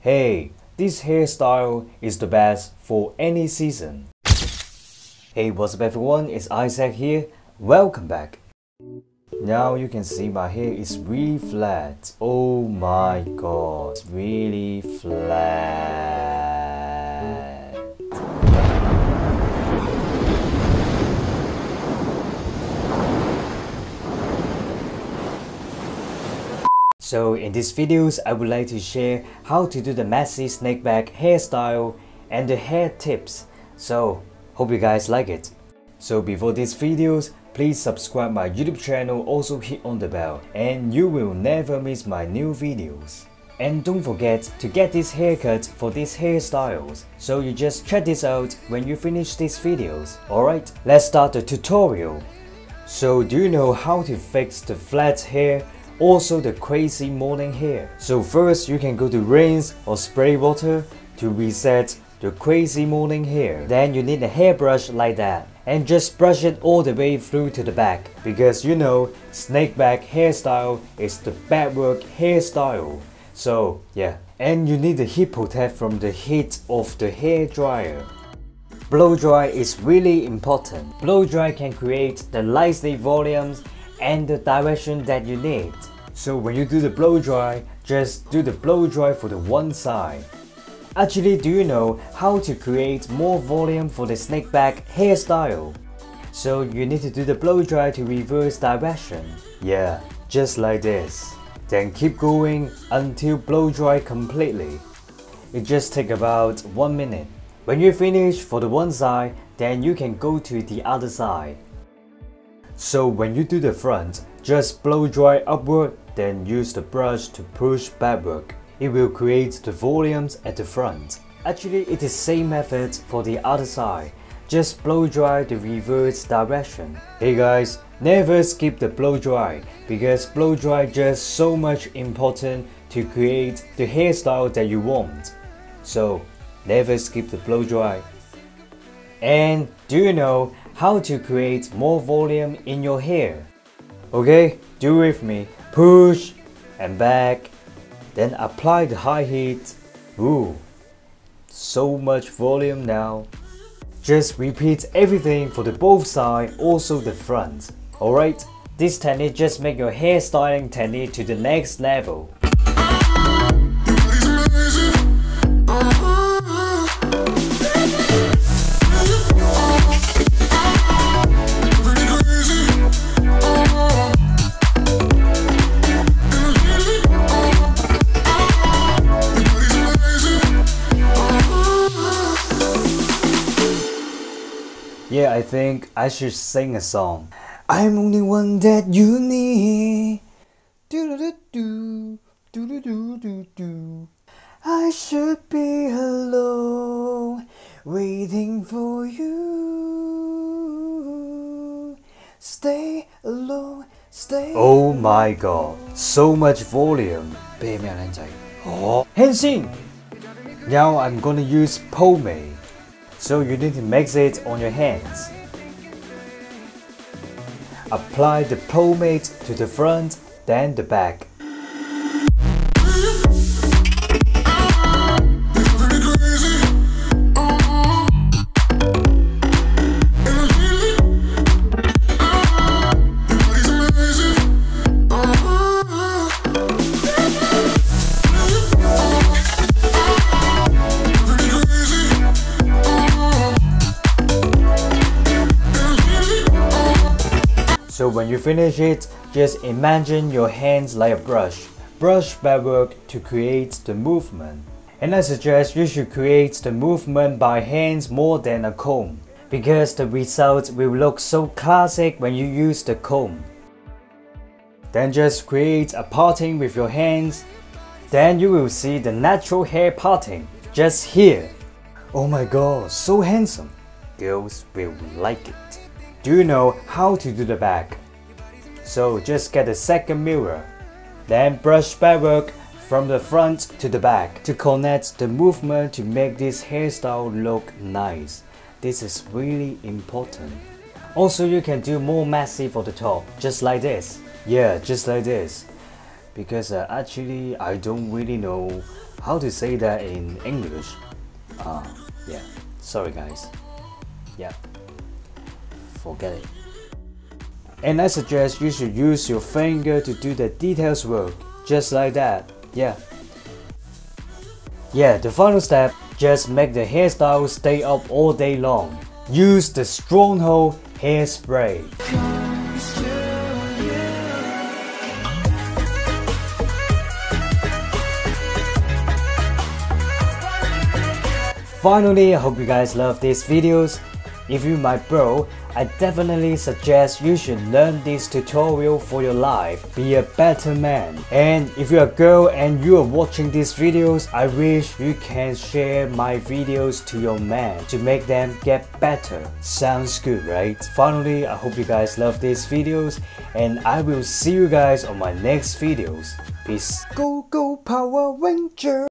Hey, this hairstyle is the best for any season. Hey, what's up everyone, it's ISSAC here, welcome back. Now you can see my hair is really flat. Oh my god, it's really flat. So in these videos, I would like to share how to do the messy snake back hairstyle and the hair tips. So hope you guys like it. So before these videos, please subscribe my YouTube channel, also hit on the bell, and you will never miss my new videos. And don't forget to get this haircut for these hairstyles. So you just check this out when you finish these videos. Alright, let's start the tutorial. So do you know how to fix the flat hair? Also the crazy morning hair. So first you can go to rinse or spray water to reset the crazy morning hair. Then you need a hairbrush like that and just brush it all the way through to the back, because you know snake back hairstyle is the backward hairstyle. So yeah, and you need the heat protect from the heat of the hair dryer. Blow dry is really important. Blow dry can create the lightning volumes and the direction that you need. So when you do the blow dry, just do the blow dry for the one side. Actually, do you know how to create more volume for the snake back hairstyle? So you need to do the blow dry to reverse direction. Yeah, just like this. Then keep going until blow dry completely. It just takes about 1 minute. When you finish for the one side, then you can go to the other side. So when you do the front, just blow dry upward, then use the brush to push backward. It will create the volumes at the front. Actually, it is same method for the other side. Just blow dry the reverse direction. Hey guys, never skip the blow dry, because blow dry just so much important to create the hairstyle that you want. So never skip the blow dry. And do you know how to create more volume in your hair? Okay, do with me. Push and back, then apply the high heat. Ooh, so much volume now. Just repeat everything for the both sides, also the front. Alright, this technique just make your hairstyling technique to the next level. Yeah, I think I should sing a song. I'm only one that you need. Do-do-do-do, do-do-do-do-do. I should be alone, waiting for you. Stay alone, stay. Oh my god, so much volume. Hands in. Now I'm gonna use pomade. So you need to mix it on your hands. Apply the pomade to the front, then the back. So when you finish it, just imagine your hands like a brush. Brush backward to create the movement. And I suggest you should create the movement by hands more than a comb, because the result will look so classic when you use the comb. Then just create a parting with your hands. Then you will see the natural hair parting just here. Oh my god, so handsome. Girls will like it. Do you know how to do the back? So just get a second mirror, then brush backward from the front to the back to connect the movement to make this hairstyle look nice. This is really important. Also, you can do more messy for the top, just like this. Yeah, just like this. because actually I don't really know how to say that in English. Yeah, sorry guys. Yeah, forget it. And I suggest you should use your finger to do the details work, just like that. Yeah, the final step, just make the hairstyle stay up all day long. Use the Stronghold hairspray. Finally, I hope you guys love these videos. If you're my bro, I definitely suggest you should learn this tutorial for your life. Be a better man. And if you're a girl and you are watching these videos, I wish you can share my videos to your man to make them get better. Sounds good, right? Finally, I hope you guys love these videos and I will see you guys on my next videos. Peace. Go, go, Power Ranger!